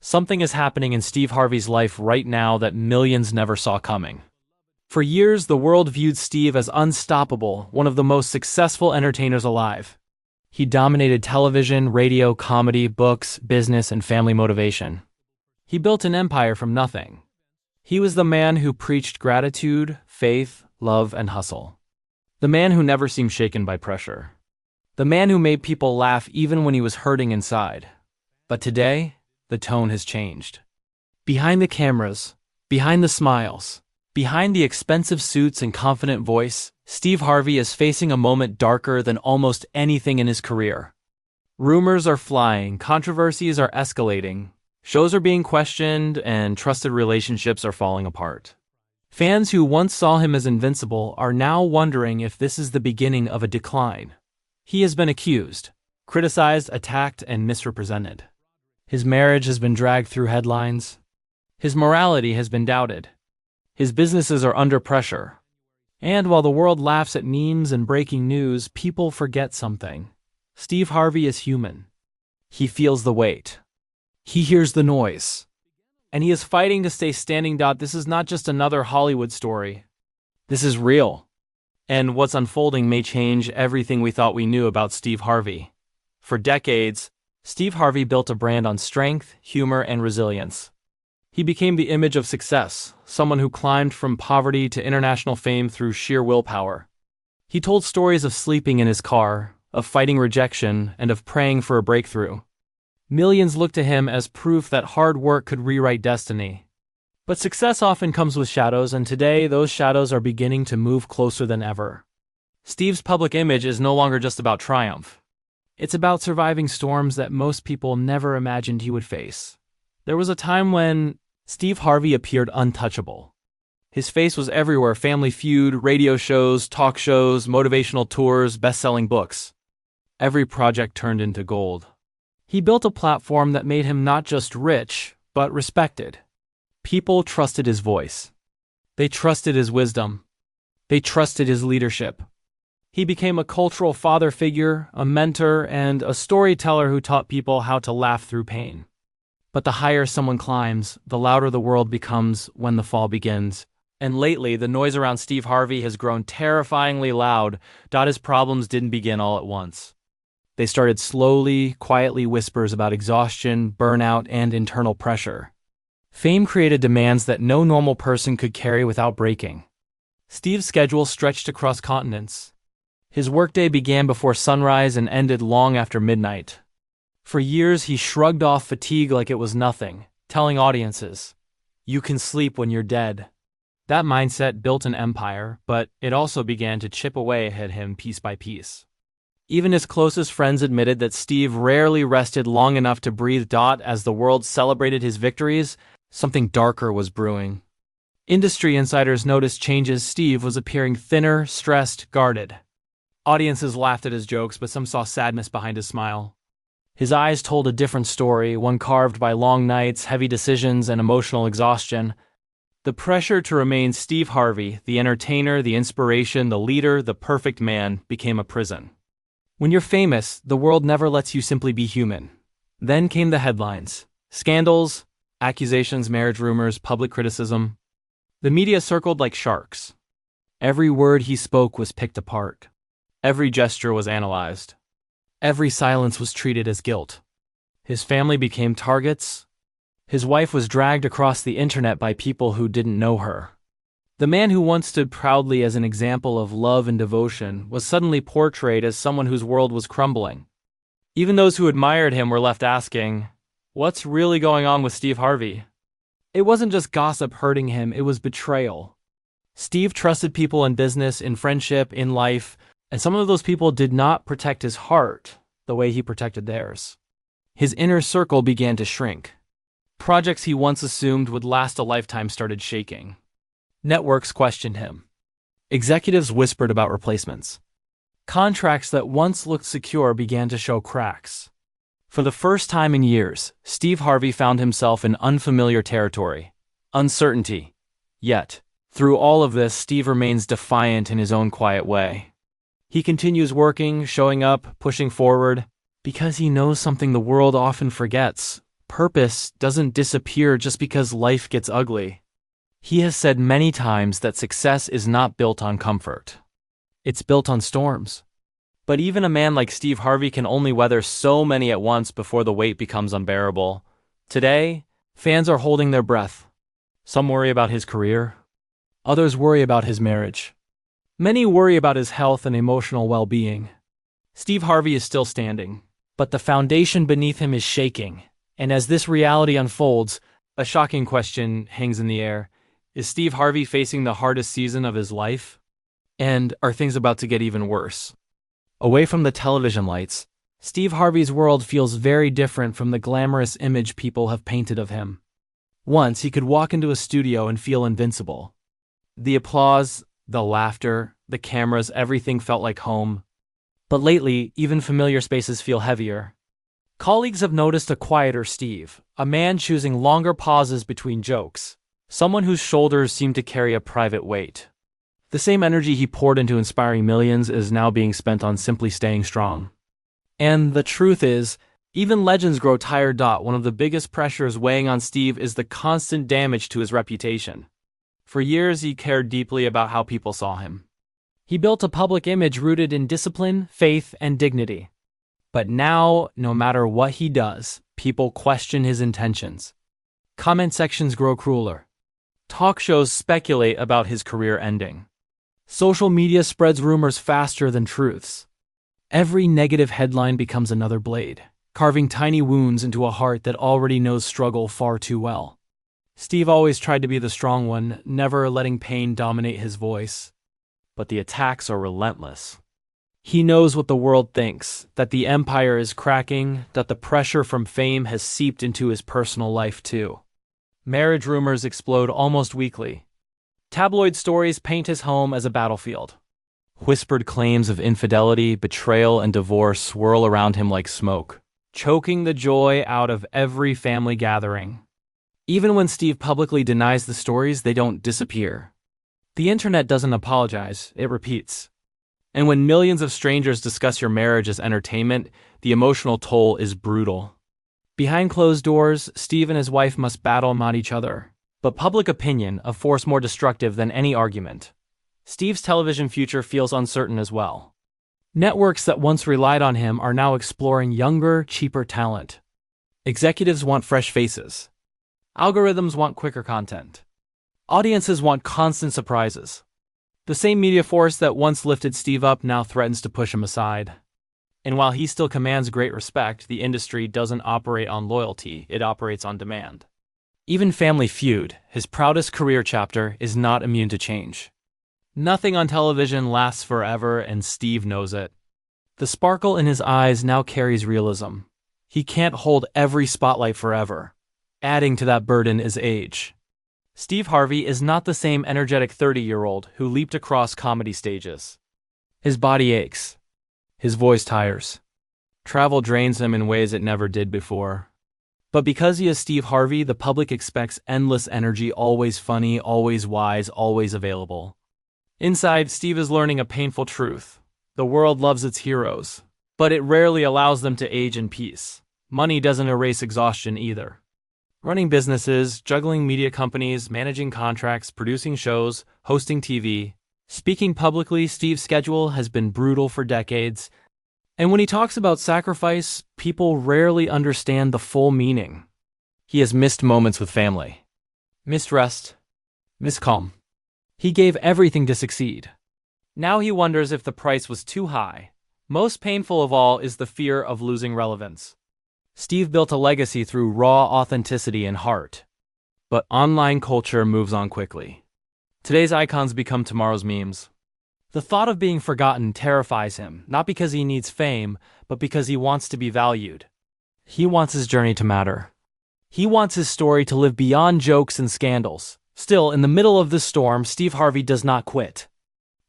Something is happening in Steve Harvey's life right now that millions never saw coming. For years, the world viewed Steve as unstoppable, one of the most successful entertainers alive. He dominated television, radio, comedy, books, business, and family motivation. He built an empire from nothing. He was the man who preached gratitude, faith, love, and hustle. The man who never seemed shaken by pressure. The man who made people laugh even when he was hurting inside. But today, the tone has changed. Behind the cameras, behind the smiles, behind the expensive suits and confident voice, Steve Harvey is facing a moment darker than almost anything in his career. Rumors are flying, controversies are escalating, shows are being questioned, and trusted relationships are falling apart. Fans who once saw him as invincible are now wondering if this is the beginning of a decline. He has been accused, criticized, attacked, and misrepresented. His marriage has been dragged through headlines. His morality has been doubted. His businesses are under pressure. And while the world laughs at memes and breaking news, people forget something. Steve Harvey is human. He feels the weight. He hears the noise. And he is fighting to stay standing. This is not just another Hollywood story. This is real. And what's unfolding may change everything we thought we knew about Steve Harvey. For decades, Steve Harvey built a brand on strength, humor, and resilience. He became the image of success, someone who climbed from poverty to international fame through sheer willpower. He told stories of sleeping in his car, of fighting rejection, and of praying for a breakthrough. Millions looked to him as proof that hard work could rewrite destiny. But success often comes with shadows, and today those shadows are beginning to move closer than ever. Steve's public image is no longer just about triumph. It's about surviving storms that most people never imagined he would face. There was a time when Steve Harvey appeared untouchable. His face was everywhere: Family Feud, radio shows, talk shows, motivational tours, best-selling books. Every project turned into gold. He built a platform that made him not just rich, but respected. People trusted his voice. They trusted his wisdom. They trusted his leadership. He became a cultural father figure, a mentor, and a storyteller who taught people how to laugh through pain. But the higher someone climbs, the louder the world becomes when the fall begins. And lately, the noise around Steve Harvey has grown terrifyingly loud. His problems didn't begin all at once. They started slowly, quietly, whispers about exhaustion, burnout, and internal pressure. Fame created demands that no normal person could carry without breaking. Steve's schedule stretched across continents. His workday began before sunrise and ended long after midnight. For years, he shrugged off fatigue like it was nothing, telling audiences, "You can sleep when you're dead." That mindset built an empire, but it also began to chip away at him piece by piece. Even his closest friends admitted that Steve rarely rested long enough to breathe. As the world celebrated his victories, something darker was brewing. Industry insiders noticed changes. Steve was appearing thinner, stressed, guarded. Audiences laughed at his jokes, but some saw sadness behind his smile. His eyes told a different story, one carved by long nights, heavy decisions, and emotional exhaustion. The pressure to remain Steve Harvey, the entertainer, the inspiration, the leader, the perfect man, became a prison. When you're famous, the world never lets you simply be human. Then came the headlines. Scandals, accusations, marriage rumors, public criticism. The media circled like sharks. Every word he spoke was picked apart. Every gesture was analyzed. Every silence was treated as guilt. His family became targets. His wife was dragged across the internet by people who didn't know her. The man who once stood proudly as an example of love and devotion was suddenly portrayed as someone whose world was crumbling. Even those who admired him were left asking, what's really going on with Steve Harvey? It wasn't just gossip hurting him, it was betrayal. Steve trusted people in business, in friendship, in life, and some of those people did not protect his heart the way he protected theirs. His inner circle began to shrink. Projects he once assumed would last a lifetime started shaking. Networks questioned him. Executives whispered about replacements. Contracts that once looked secure began to show cracks. For the first time in years, Steve Harvey found himself in unfamiliar territory. Uncertainty. Yet, through all of this, Steve remains defiant in his own quiet way. He continues working, showing up, pushing forward, because he knows something the world often forgets. Purpose doesn't disappear just because life gets ugly. He has said many times that success is not built on comfort. It's built on storms. But even a man like Steve Harvey can only weather so many at once before the weight becomes unbearable. Today, fans are holding their breath. Some worry about his career. Others worry about his marriage. Many worry about his health and emotional well-being. Steve Harvey is still standing, but the foundation beneath him is shaking. And as this reality unfolds, a shocking question hangs in the air. Is Steve Harvey facing the hardest season of his life? And are things about to get even worse? Away from the television lights, Steve Harvey's world feels very different from the glamorous image people have painted of him. Once, he could walk into a studio and feel invincible. The applause, the laughter, the cameras, everything felt like home. But lately, even familiar spaces feel heavier. Colleagues have noticed a quieter Steve, a man choosing longer pauses between jokes, someone whose shoulders seem to carry a private weight. The same energy he poured into inspiring millions is now being spent on simply staying strong. And the truth is, even legends grow tired. One of the biggest pressures weighing on Steve is the constant damage to his reputation. For years, he cared deeply about how people saw him. He built a public image rooted in discipline, faith, and dignity. But now, no matter what he does, people question his intentions. Comment sections grow crueler. Talk shows speculate about his career ending. Social media spreads rumors faster than truths. Every negative headline becomes another blade, carving tiny wounds into a heart that already knows struggle far too well. Steve always tried to be the strong one, never letting pain dominate his voice. But the attacks are relentless. He knows what the world thinks, that the empire is cracking, that the pressure from fame has seeped into his personal life too. Marriage rumors explode almost weekly. Tabloid stories paint his home as a battlefield. Whispered claims of infidelity, betrayal, and divorce swirl around him like smoke, choking the joy out of every family gathering. Even when Steve publicly denies the stories, they don't disappear. The internet doesn't apologize, it repeats. And when millions of strangers discuss your marriage as entertainment, the emotional toll is brutal. Behind closed doors, Steve and his wife must battle not each other, but public opinion, a force more destructive than any argument. Steve's television future feels uncertain as well. Networks that once relied on him are now exploring younger, cheaper talent. Executives want fresh faces. Algorithms want quicker content. Audiences want constant surprises. The same media force that once lifted Steve up now threatens to push him aside. And while he still commands great respect, the industry doesn't operate on loyalty, it operates on demand. Even Family Feud, his proudest career chapter, is not immune to change. Nothing on television lasts forever, and Steve knows it. The sparkle in his eyes now carries realism. He can't hold every spotlight forever. Adding to that burden is age. Steve Harvey is not the same energetic 30-year-old who leaped across comedy stages. His body aches. His voice tires. Travel drains him in ways it never did before. But because he is Steve Harvey, the public expects endless energy, always funny, always wise, always available. Inside, Steve is learning a painful truth. The world loves its heroes, but it rarely allows them to age in peace. Money doesn't erase exhaustion either. Running businesses, juggling media companies, managing contracts, producing shows, hosting TV. Speaking publicly, Steve's schedule has been brutal for decades. And when he talks about sacrifice, people rarely understand the full meaning. He has missed moments with family. Missed rest. Missed calm. He gave everything to succeed. Now he wonders if the price was too high. Most painful of all is the fear of losing relevance. Steve built a legacy through raw authenticity and heart. But online culture moves on quickly. Today's icons become tomorrow's memes. The thought of being forgotten terrifies him, not because he needs fame, but because he wants to be valued. He wants his journey to matter. He wants his story to live beyond jokes and scandals. Still, in the middle of this storm, Steve Harvey does not quit.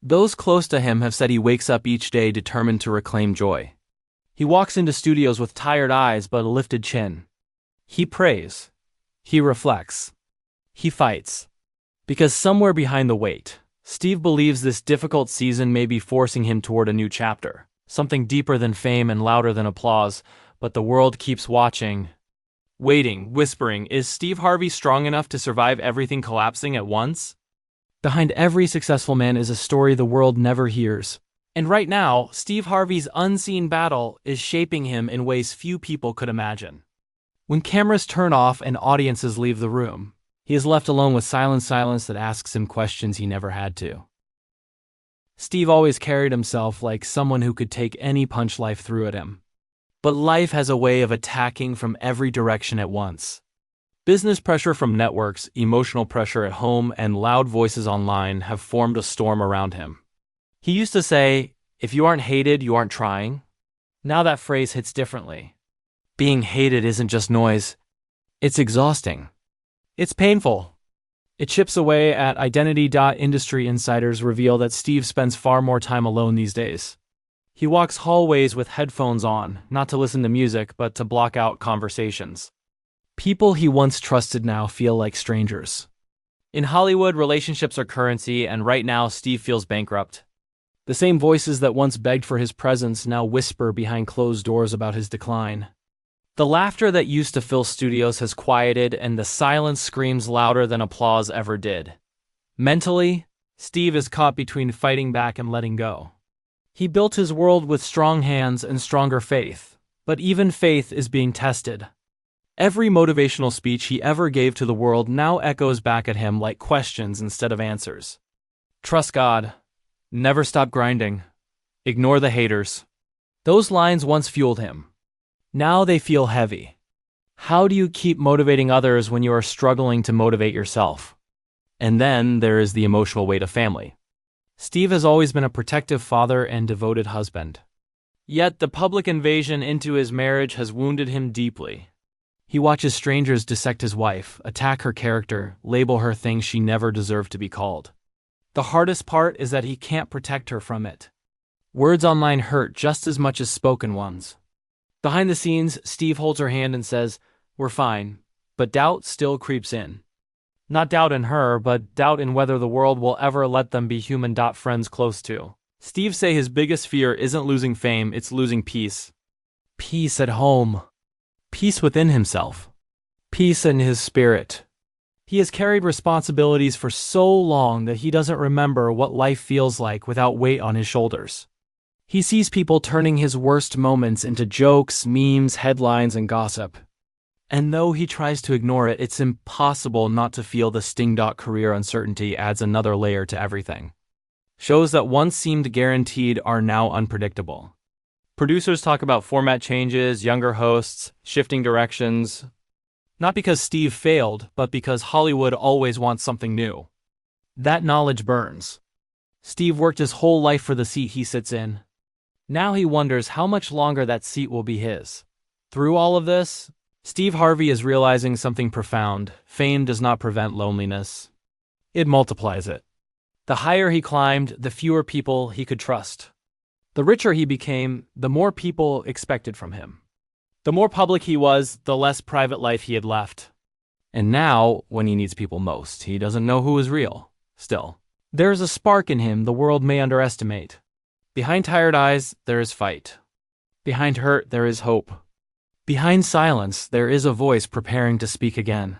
Those close to him have said he wakes up each day determined to reclaim joy. He walks into studios with tired eyes but a lifted chin. He prays. He reflects. He fights. Because somewhere behind the weight, Steve believes this difficult season may be forcing him toward a new chapter, something deeper than fame and louder than applause, but the world keeps watching. Waiting, whispering, is Steve Harvey strong enough to survive everything collapsing at once? Behind every successful man is a story the world never hears. And right now, Steve Harvey's unseen battle is shaping him in ways few people could imagine. When cameras turn off and audiences leave the room, he is left alone with silence that asks him questions he never had to. Steve always carried himself like someone who could take any punch life threw at him. But life has a way of attacking from every direction at once. Business pressure from networks, emotional pressure at home, and loud voices online have formed a storm around him. He used to say, "If you aren't hated, you aren't trying." Now that phrase hits differently. Being hated isn't just noise. It's exhausting. It's painful. It chips away at identity. Industry insiders reveal that Steve spends far more time alone these days. He walks hallways with headphones on, not to listen to music, but to block out conversations. People he once trusted now feel like strangers. In Hollywood, relationships are currency, and right now Steve feels bankrupt. The same voices that once begged for his presence now whisper behind closed doors about his decline. The laughter that used to fill studios has quieted, and the silence screams louder than applause ever did. Mentally, Steve is caught between fighting back and letting go. He built his world with strong hands and stronger faith, but even faith is being tested. Every motivational speech he ever gave to the world now echoes back at him like questions instead of answers. Trust God. Never stop grinding. Ignore the haters. Those lines once fueled him. Now they feel heavy. How do you keep motivating others when you are struggling to motivate yourself? And then there is the emotional weight of family. Steve has always been a protective father and devoted husband. Yet the public invasion into his marriage has wounded him deeply. He watches strangers dissect his wife, attack her character, label her things she never deserved to be called. The hardest part is that he can't protect her from it. Words online hurt just as much as spoken ones. Behind the scenes, Steve holds her hand and says, "We're fine," but doubt still creeps in. Not doubt in her, but doubt in whether the world will ever let them be human. Friends close to Steve say his biggest fear isn't losing fame, it's losing peace. Peace at home. Peace within himself. Peace in his spirit. He has carried responsibilities for so long that he doesn't remember what life feels like without weight on his shoulders. He sees people turning his worst moments into jokes, memes, headlines, and gossip. And though he tries to ignore it, it's impossible not to feel the sting. Career uncertainty adds another layer to everything. Shows that once seemed guaranteed are now unpredictable. Producers talk about format changes, younger hosts, shifting directions. Not because Steve failed, but because Hollywood always wants something new. That knowledge burns. Steve worked his whole life for the seat he sits in. Now he wonders how much longer that seat will be his. Through all of this, Steve Harvey is realizing something profound. Fame does not prevent loneliness. It multiplies it. The higher he climbed, the fewer people he could trust. The richer he became, the more people expected from him. The more public he was, the less private life he had left. And now, when he needs people most, he doesn't know who is real. Still, there is a spark in him the world may underestimate. Behind tired eyes, there is fight. Behind hurt, there is hope. Behind silence, there is a voice preparing to speak again.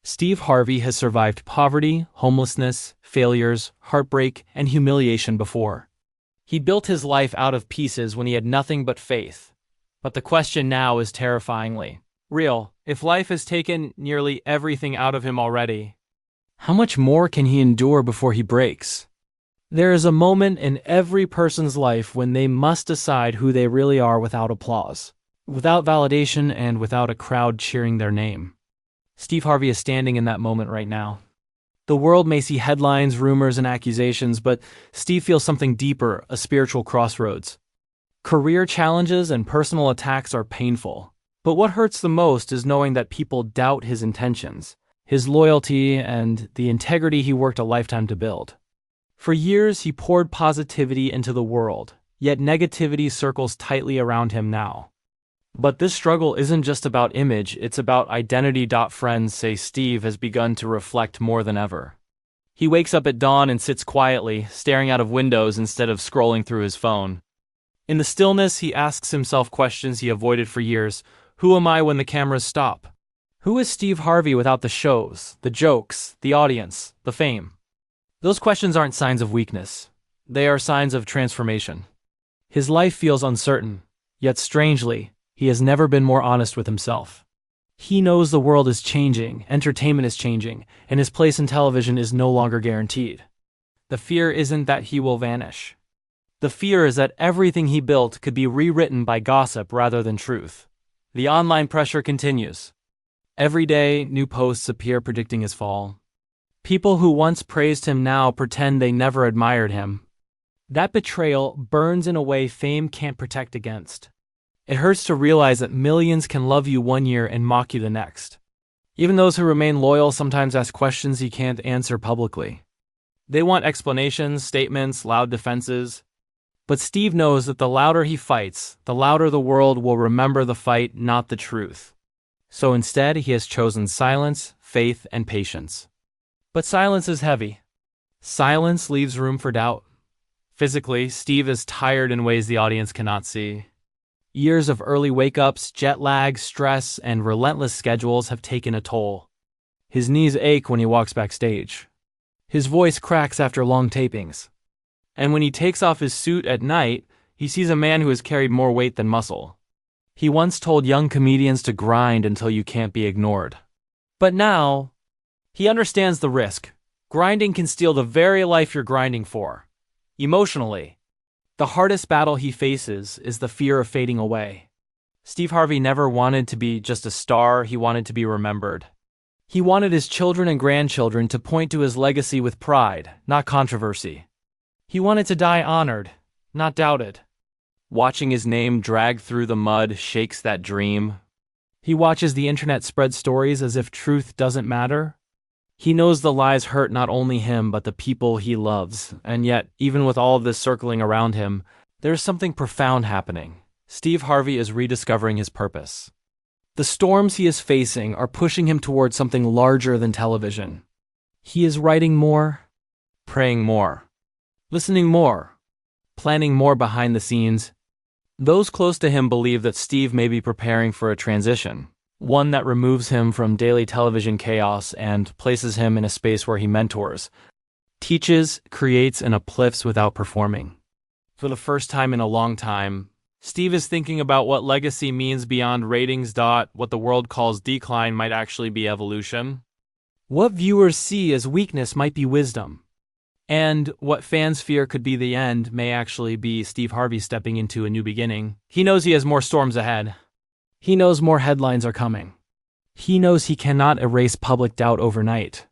Steve Harvey has survived poverty, homelessness, failures, heartbreak, and humiliation before. He built his life out of pieces when he had nothing but faith. But the question now is terrifyingly real. If life has taken nearly everything out of him already, how much more can he endure before he breaks? There is a moment in every person's life when they must decide who they really are without applause, without validation, and without a crowd cheering their name. Steve Harvey is standing in that moment right now. The world may see headlines, rumors, and accusations, but Steve feels something deeper, a spiritual crossroads. Career challenges and personal attacks are painful, but what hurts the most is knowing that people doubt his intentions, his loyalty, and the integrity he worked a lifetime to build. For years, he poured positivity into the world, yet negativity circles tightly around him now. But this struggle isn't just about image, it's about identity. Friends say Steve has begun to reflect more than ever. He wakes up at dawn and sits quietly, staring out of windows instead of scrolling through his phone. In the stillness, he asks himself questions he avoided for years. Who am I when the cameras stop? Who is Steve Harvey without the shows, the jokes, the audience, the fame? Those questions aren't signs of weakness. They are signs of transformation. His life feels uncertain, yet strangely, he has never been more honest with himself. He knows the world is changing, entertainment is changing, and his place in television is no longer guaranteed. The fear isn't that he will vanish. The fear is that everything he built could be rewritten by gossip rather than truth. The online pressure continues. Every day, new posts appear predicting his fall. People who once praised him now pretend they never admired him. That betrayal burns in a way fame can't protect against. It hurts to realize that millions can love you one year and mock you the next. Even those who remain loyal sometimes ask questions he can't answer publicly. They want explanations, statements, loud defenses. But Steve knows that the louder he fights, the louder the world will remember the fight, not the truth. So instead, he has chosen silence, faith, and patience. But silence is heavy. Silence leaves room for doubt. Physically, Steve is tired in ways the audience cannot see. Years of early wake-ups, jet lag, stress, and relentless schedules have taken a toll. His knees ache when he walks backstage. His voice cracks after long tapings. And when he takes off his suit at night, he sees a man who has carried more weight than muscle. He once told young comedians to grind until you can't be ignored. But now, he understands the risk. Grinding can steal the very life you're grinding for. Emotionally, the hardest battle he faces is the fear of fading away. Steve Harvey never wanted to be just a star, he wanted to be remembered. He wanted his children and grandchildren to point to his legacy with pride, not controversy. He wanted to die honored, not doubted. Watching his name drag through the mud shakes that dream. He watches the internet spread stories as if truth doesn't matter. He knows the lies hurt not only him but the people he loves, and yet, even with all of this circling around him, there is something profound happening. Steve Harvey is rediscovering his purpose. The storms he is facing are pushing him towards something larger than television. He is writing more, praying more, listening more, planning more behind the scenes. Those close to him believe that Steve may be preparing for a transition, one that removes him from daily television chaos and places him in a space where he mentors, teaches, creates, and uplifts without performing. For the first time in a long time, Steve is thinking about what legacy means beyond ratings. What the world calls decline might actually be evolution. What viewers see as weakness might be wisdom. And what fans fear could be the end may actually be Steve Harvey stepping into a new beginning. He knows he has more storms ahead. He knows more headlines are coming. He knows he cannot erase public doubt overnight.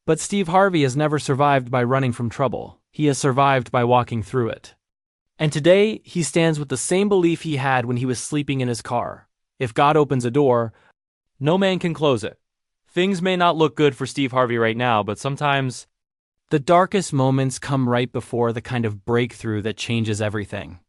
But Steve Harvey has never survived by running from trouble. He has survived by walking through it. And today, he stands with the same belief he had when he was sleeping in his car. If God opens a door, no man can close it. Things may not look good for Steve Harvey right now, but sometimes the darkest moments come right before the kind of breakthrough that changes everything.